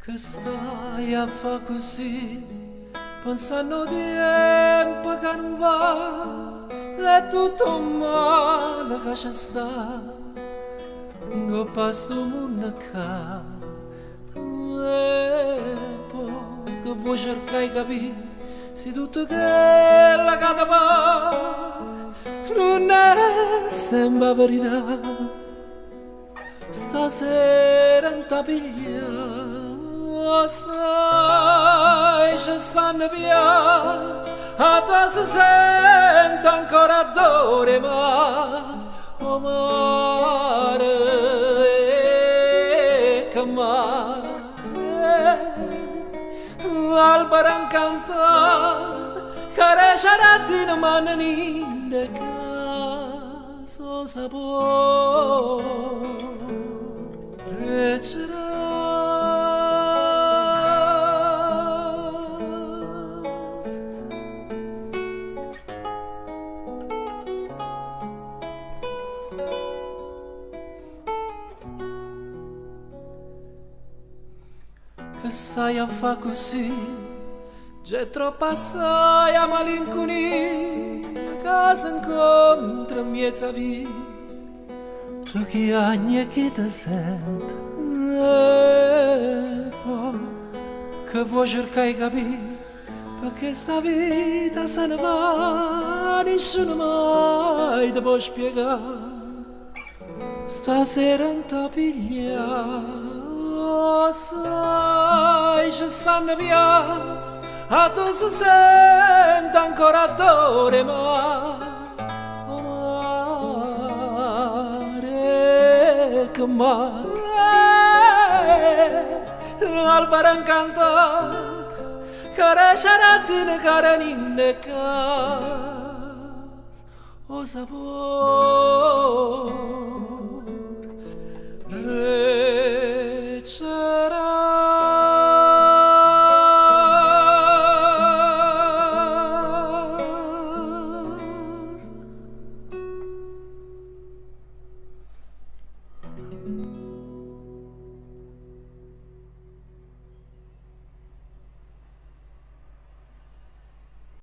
che stai a fa così, pensando tempo che non va, è tutto male che c'è sta, che pasto mondo ca, e poi che vuoi cercare di capire, se tutto che la cata pare, non è sempre verità, stasera non ti pigliare. Sai, ci stanno piazza, a te si sente ancora d'ore, ma o mare, che mare, albero incantato, careccia di una mano in de caso sapore, recerà. Che stai a fa così, c'è troppo assai a malinconia, casa incontra mezza via, tu che agni e chi ti sente, e poi che vuoi cercare di capire, perché sta vita se ne va, nessuno mai ti può spiegare, stasera non ti pigliare. Sai, ci stanno piazza, a tu si sente ancora d'ore, ma mare, che mare, albero incantato, careccia di una caranina casa, o sapore.